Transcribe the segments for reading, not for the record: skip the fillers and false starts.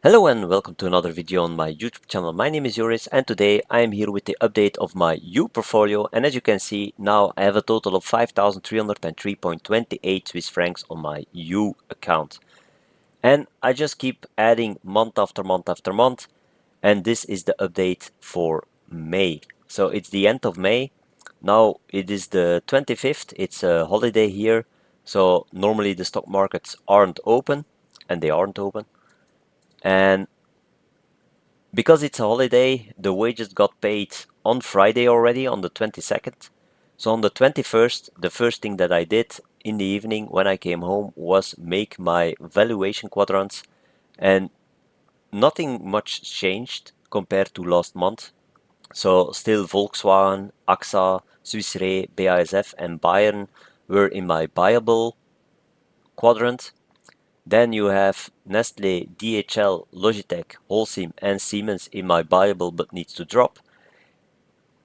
Hello and welcome to another video on my YouTube channel. My name is Joris and today I am here with the update of my Yuh-portfolio, and as you can see now I have a total of 5,303.28 Swiss francs on my Yuh account. And I just keep adding month after month after month, and this is the update for May. So it's the end of May. Now it is the 25th, it's a holiday here, so normally the stock markets aren't open, and they aren't open. And because it's a holiday, the wages got paid on Friday already, on the 22nd. So on the 21st, the first thing that I did in the evening when I came home was make my valuation quadrants, and nothing much changed compared to last month. So still Volkswagen, AXA, Swiss Re, BASF and Bayern were in my buyable quadrant. Then you have Nestle, DHL, Logitech, Holcim and Siemens in my buyable but needs to drop.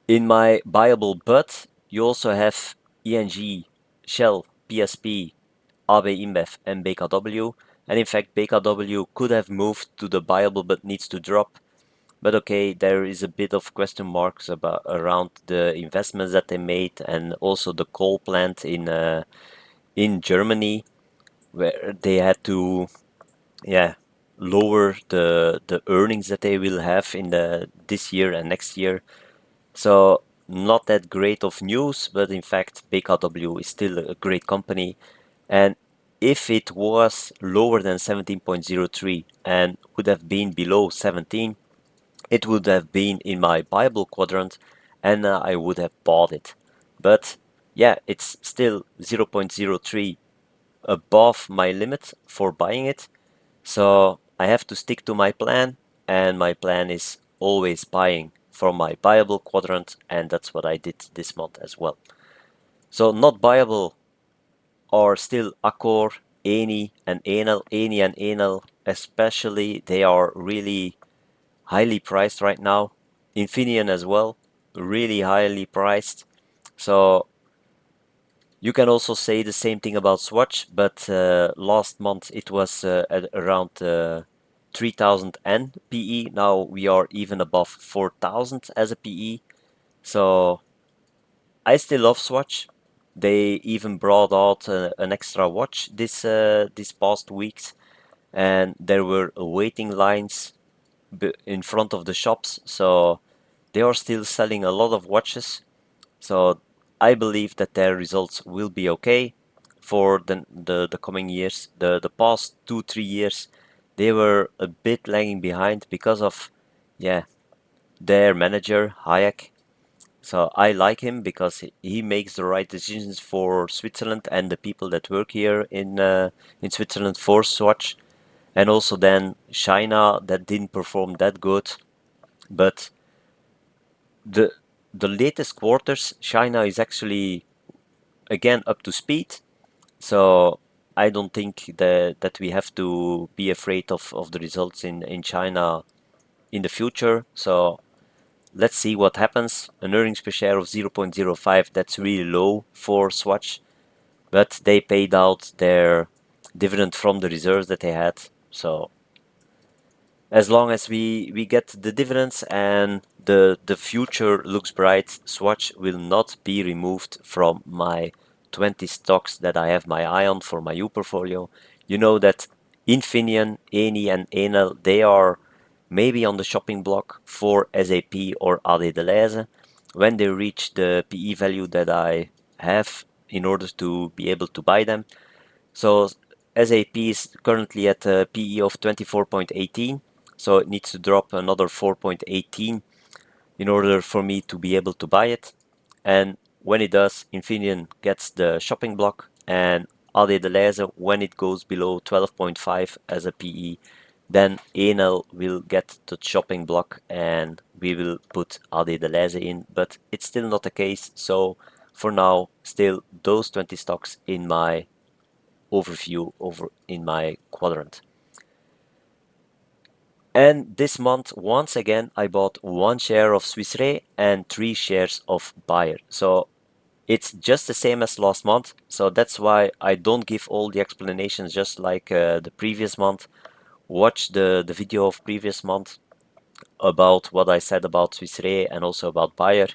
In my buyable but you also have ENG, Shell, PSP, AB InBev and BKW. And in fact BKW could have moved to the buyable but needs to drop. But okay, there is a bit of question marks around the investments that they made, and also the coal plant in Germany, where they had to lower the earnings that they will have in this year and next year. So not that great of news, but in fact BKW is still a great company, and if it was lower than 17.03 and would have been below 17, it would have been in my Bible quadrant, and I would have bought it. But yeah, it's still 0.03 above my limit for buying it, so I have to stick to my plan, and my plan is always buying from my buyable quadrant, and that's what I did this month as well. So not buyable are still Accor, Eni and Enel. Eni and Enel especially, they are really highly priced right now. Infineon as well, really highly priced. So you can also say the same thing about Swatch, but last month it was at around 3000 N PE. Now we are even above 4000 as a PE. So I still love Swatch. They even brought out an extra watch this past weeks, and there were waiting lines in front of the shops. So they are still selling a lot of watches. So I believe that their results will be okay for the coming years. The past 2-3 years they were a bit lagging behind because of their manager Hayek. So I like him because he makes the right decisions for Switzerland and the people that work here in Switzerland for Swatch. And also then China, that didn't perform that good, but the the latest quarters China is actually again up to speed. So I don't think that we have to be afraid of the results in China in the future. So let's see what happens. An earnings per share of 0.05, that's really low for Swatch, but they paid out their dividend from the reserves that they had. So as long as we get the dividends and the future looks bright, Swatch will not be removed from my 20 stocks that I have my eye on for my Yuh-portfolio. You know that Infineon, Eni and Enel, they are maybe on the shopping block for SAP or AD Delhaize when they reach the PE value that I have in order to be able to buy them. So SAP is currently at a PE of 24.18, so it needs to drop another 4.18 in order for me to be able to buy it. And when it does, Infineon gets the shopping block, and AD Delhaize, when it goes below 12.5 as a PE, then Enel will get the shopping block and we will put AD Delhaize in, but it's still not the case. So for now, still those 20 stocks in my overview over in my quadrant. And this month, once again, I bought 1 share of Swiss Re and 3 shares of Bayer. So it's just the same as last month. So that's why I don't give all the explanations just like the previous month. watch the video of previous month about what I said about Swiss Re and also about Bayer.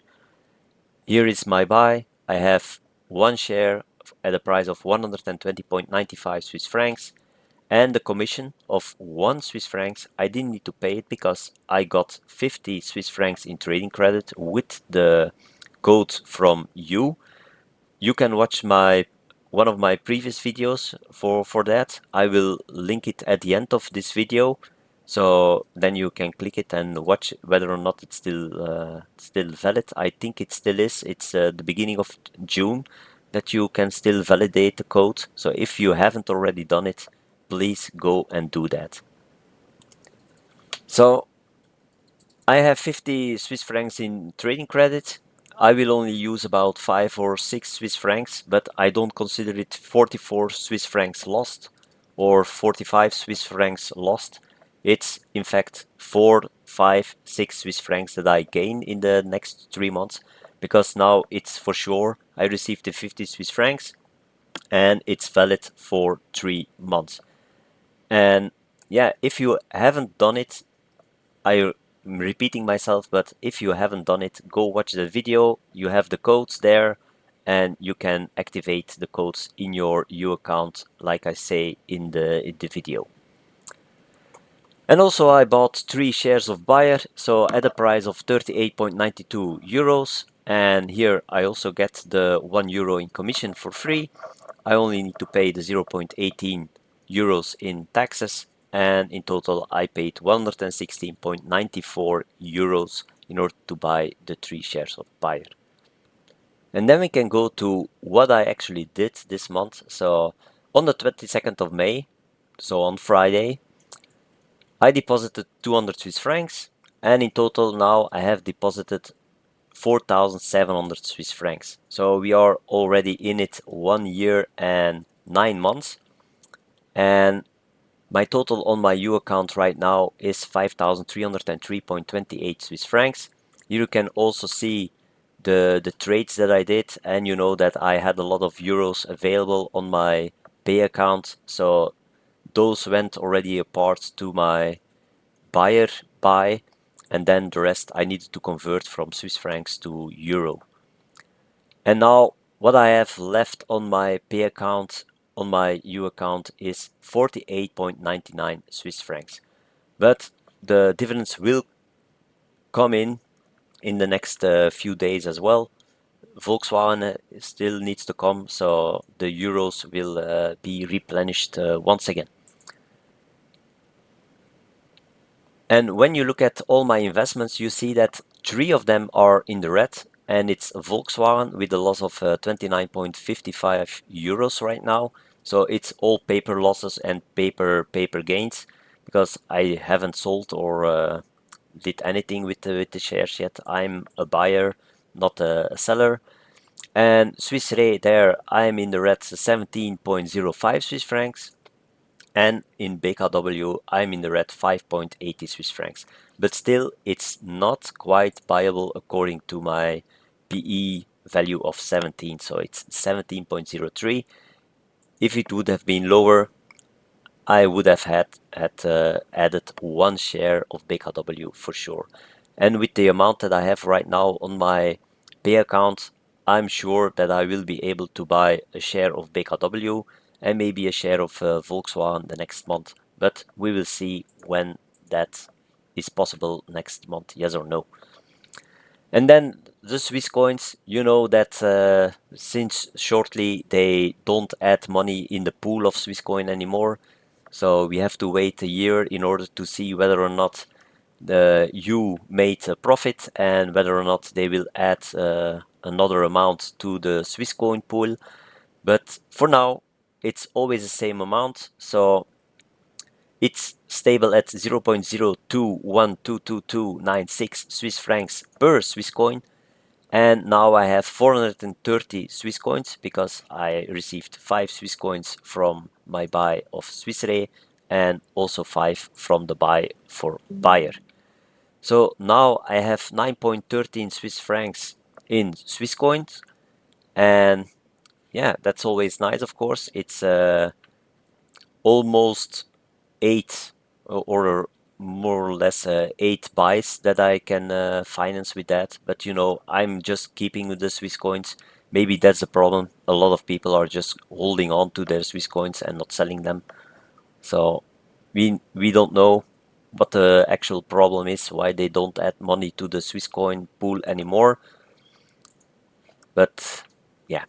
Here is my buy. I have one share at a price of 120.95 Swiss francs and the commission of 1 Swiss francs. I didn't need to pay it because I got 50 Swiss francs in trading credit with the code from you. You can watch one of my previous videos for that. I will link it at the end of this video, so then you can click it and watch whether or not it's still valid. I think it still is. It's the beginning of June that you can still validate the code. So if you haven't already done it, please go and do that. So I have 50 Swiss francs in trading credit. I will only use about 5 or 6 Swiss francs, but I don't consider it 44 Swiss francs lost or 45 Swiss francs lost. It's in fact 4, 5, 6 Swiss francs that I gain in the next 3 months, because now it's for sure I received the 50 Swiss francs and it's valid for 3 months. And yeah, if you haven't done it, I'm repeating myself, but if you haven't done it, go watch the video. You have the codes there and you can activate the codes in your Yuh account, like I say in the video. And also I bought 3 shares of Bayer, so at a price of 38.92 euros. And here I also get the 1 euro in commission for free. I only need to pay the 0.18 euros in taxes, and in total I paid 116.94 euros in order to buy the 3 shares of Bayer. And then we can go to what I actually did this month. So on the 22nd of May, so on Friday, I deposited 200 Swiss francs, and in total now I have deposited 4,700 Swiss francs. So we are already in it 1 year and 9 months. And my total on my Yuh account right now is 5,303.28 Swiss francs. Here you can also see the trades that I did, and you know that I had a lot of euros available on my pay account. So those went already apart to my Bayer buy, and then the rest I needed to convert from Swiss francs to euro. And now what I have left on my pay account, on my Yuh account, is 48.99 Swiss francs. But the dividends will come in the next few days as well. Volkswagen still needs to come, so the euros will be replenished once again. And when you look at all my investments, you see that 3 of them are in the red, and it's Volkswagen with a loss of 29.55 euros right now. So it's all paper losses and paper gains, because I haven't sold or did anything with the shares yet. I'm a buyer, not a seller. And Swiss Re, there I'm in the red, 17.05 Swiss francs. And in BKW, I'm in the red, 5.80 Swiss francs. But still, it's not quite viable according to my PE value of 17. So it's 17.03. If it would have been lower, I would have added 1 share of BKW for sure. And with the amount that I have right now on my pay account, I'm sure that I will be able to buy a share of BKW and maybe a share of Volkswagen the next month. But we will see when that is possible next month, yes or no. And then the Swiss coins, you know that since shortly they don't add money in the pool of Swiss coin anymore. So we have to wait a year in order to see whether or not you made a profit and whether or not they will add another amount to the Swiss coin pool. But for now, it's always the same amount. So it's stable at 0.02122296 Swiss francs per Swiss coin. And now I have 430 Swiss coins because I received 5 Swiss coins from my buy of Swiss Re and also 5 from the buy for Bayer. So now I have 9.13 Swiss francs in Swiss coins, and yeah, that's always nice, of course. It's almost 8 or more or less 8 buys that I can finance with that. But you know, I'm just keeping with the Swiss coins. Maybe that's the problem. A lot of people are just holding on to their Swiss coins and not selling them. So we don't know what the actual problem is, why they don't add money to the Swiss coin pool anymore. But yeah,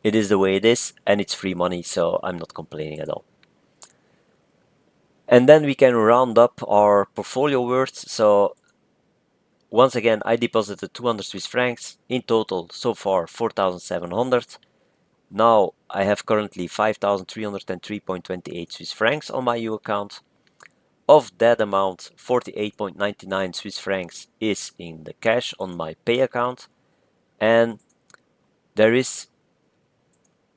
it is the way it is, and it's free money, so I'm not complaining at all. And then we can round up our portfolio worth. So once again, I deposited 200 Swiss francs. In total, so far, 4,700. Now I have currently 5,303.28 Swiss francs on my Yuh account. Of that amount, 48.99 Swiss francs is in the cash on my pay account. And there is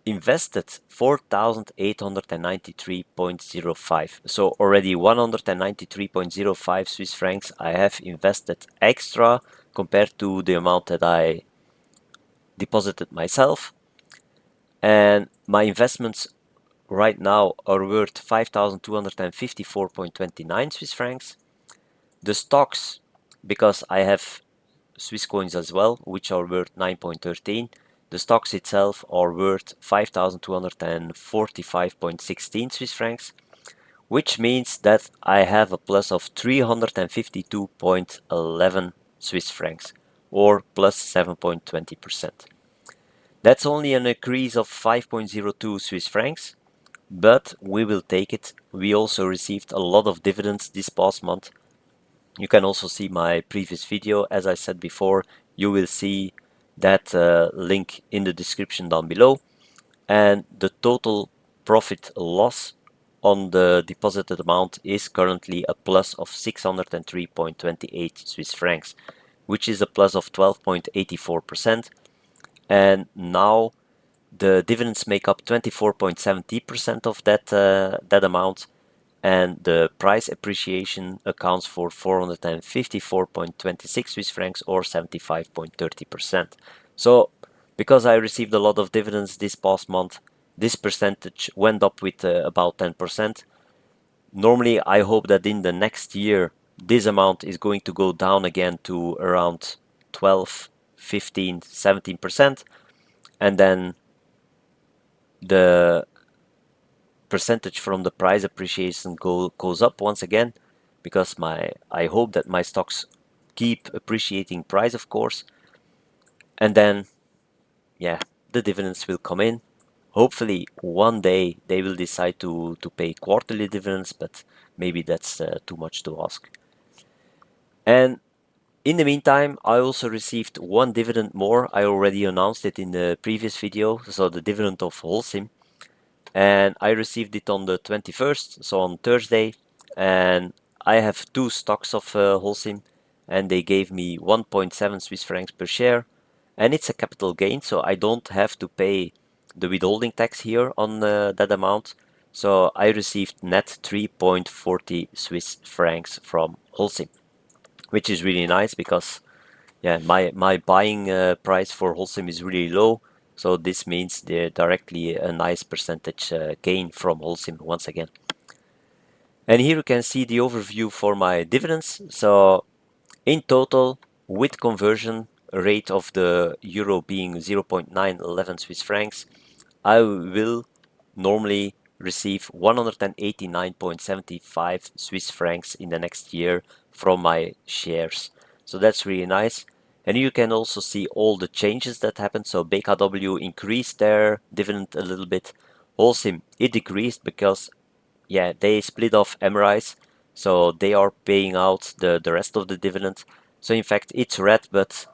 invested 4,893.05. So already 193.05 Swiss francs I have invested extra compared to the amount that I deposited myself. And my investments right now are worth 5,254.29 Swiss francs. The stocks, because I have Swiss coins as well, which are worth 9.13. The stocks itself are worth 5,245.16 Swiss francs, which means that I have a plus of 352.11 Swiss francs, or plus 7.20%. That's only an increase of 5.02 Swiss francs, but we will take it. We also received a lot of dividends this past month. You can also see my previous video. As I said before, you will see that link in the description down below. And the total profit loss on the deposited amount is currently a plus of 603.28 Swiss francs, which is a plus of 12.84%. And now the dividends make up 24.70% of that amount, and the price appreciation accounts for 454.26 Swiss francs, or 75.30%. So because I received a lot of dividends this past month, this percentage went up with about 10%. Normally I hope that in the next year this amount is going to go down again to around 12, 15, 17%, and then the percentage from the price appreciation goes up once again, because I hope that my stocks keep appreciating price, of course, and then yeah, the dividends will come in. Hopefully one day they will decide to pay quarterly dividends, but maybe that's too much to ask. And in the meantime, I also received one dividend more. I already announced it in the previous video, so the dividend of Holcim. And I received it on the 21st, so on Thursday, and I have two stocks of Holcim, and they gave me 1.7 Swiss francs per share, and it's a capital gain, so I don't have to pay the withholding tax here on that amount. So I received net 3.40 Swiss francs from Holcim, which is really nice because yeah, my buying price for Holcim is really low, so this means they're directly a nice percentage gain from Holcim once again. And here you can see the overview for my dividends. So in total, with conversion rate of the euro being 0.911 Swiss francs, I will normally receive 189.75 Swiss francs in the next year from my shares. So that's really nice. And you can also see all the changes that happened. So BKW increased their dividend a little bit. Holcim, it decreased because yeah, they split off Emrise, so they are paying out the rest of the dividend. So in fact, it's red, but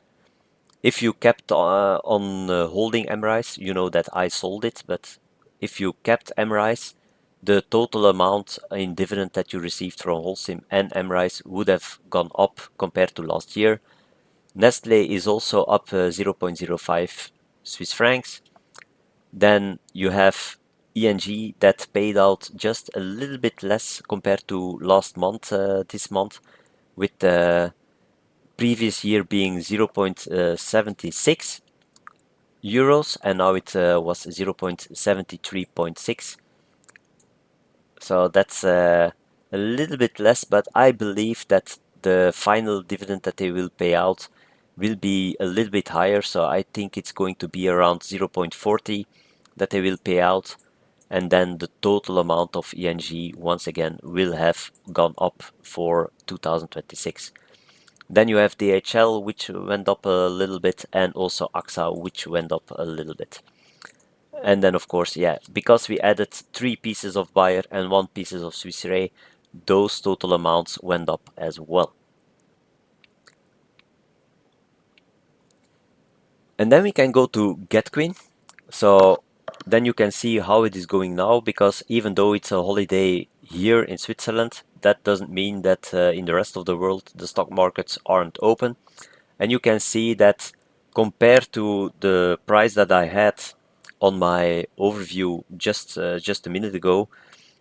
if you kept on holding Emrise, you know that I sold it, but if you kept Emrise, the total amount in dividend that you received from Holcim and Emrise would have gone up compared to last year. Nestle is also up 0.05 Swiss francs. Then you have ENG that paid out just a little bit less compared to last month, this month, with the previous year being 0.76 euros, and now it was 0.73.6. So that's a a little bit less, but I believe that the final dividend that they will pay out will be a little bit higher. So I think it's going to be around 0.40 that they will pay out. And then the total amount of ENG once again will have gone up for 2026. Then you have DHL, which went up a little bit, and also AXA, which went up a little bit. And then, of course, yeah, because we added 3 pieces of Bayer and 1 pieces of Swiss Re, those total amounts went up as well. And then we can go to Getquin. So then you can see how it is going now, because even though it's a holiday here in Switzerland, that doesn't mean that in the rest of the world the stock markets aren't open. And you can see that compared to the price that I had on my overview just a minute ago,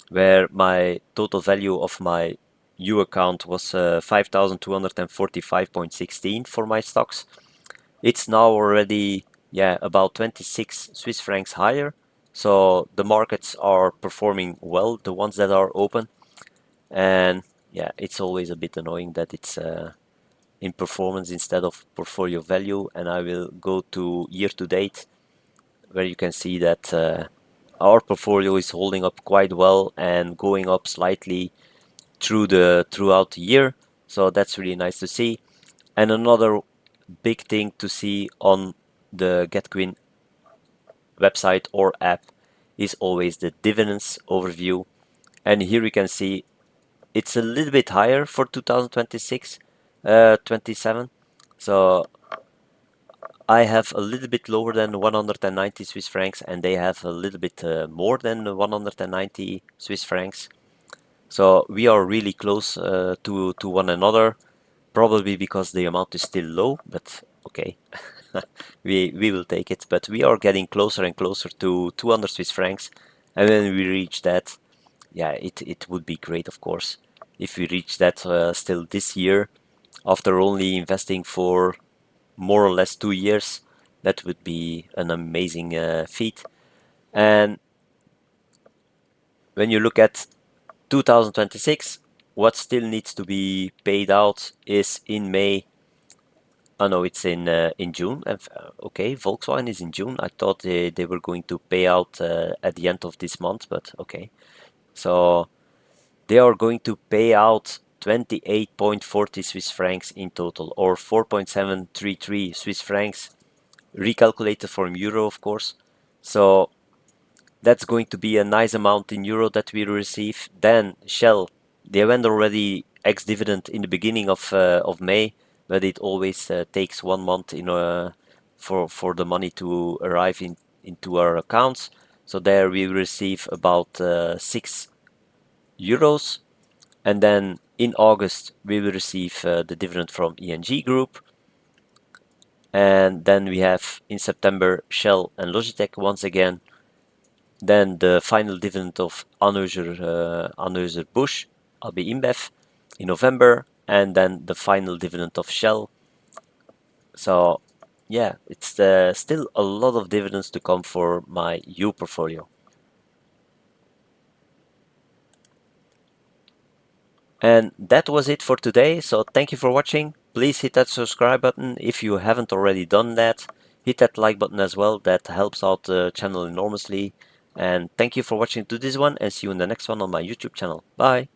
where my total value of my U account was 5,245.16 for my stocks, it's now already, yeah, about 26 Swiss francs higher. So the markets are performing well, the ones that are open. And yeah, it's always a bit annoying that it's in performance instead of portfolio value. And I will go to year to date, where you can see that our portfolio is holding up quite well and going up slightly throughout the year. So that's really nice to see. And another big thing to see on the Getquin website or app is always the dividends overview. And here you can see it's a little bit higher for 2026, 27. So I have a little bit lower than 190 Swiss francs, and they have a little bit more than 190 Swiss francs. So we are really close to one another, probably because the amount is still low, but okay, we will take it. But we are getting closer and closer to 200 Swiss francs, and when we reach that, yeah, it would be great, of course, if we reach that still this year, after only investing for more or less 2 years. That would be an amazing feat. And when you look at 2026, what still needs to be paid out is in May. Oh no, it's in June. Okay, Volkswagen is in June. I thought they were going to pay out at the end of this month, but okay. So they are going to pay out 28.40 Swiss francs in total, or 4.733 Swiss francs, recalculated from euro, of course. So that's going to be a nice amount in euro that we receive. Then Shell, they went already ex-dividend in the beginning of May, but it always takes 1 month for the money to arrive into our accounts. So there we receive about 6 euros, and then in August we will receive the dividend from ENG Group. And then we have in September Shell and Logitech once again. Then the final dividend of Anheuser-Busch, AB InBev, in November, and then the final dividend of Shell. So yeah, it's still a lot of dividends to come for my Yuh-portfolio. And that was it for today. So thank you for watching. Please hit that subscribe button if you haven't already done that. Hit that like button as well. That helps out the channel enormously. And thank you for watching to this one, and see you in the next one on my YouTube channel. Bye.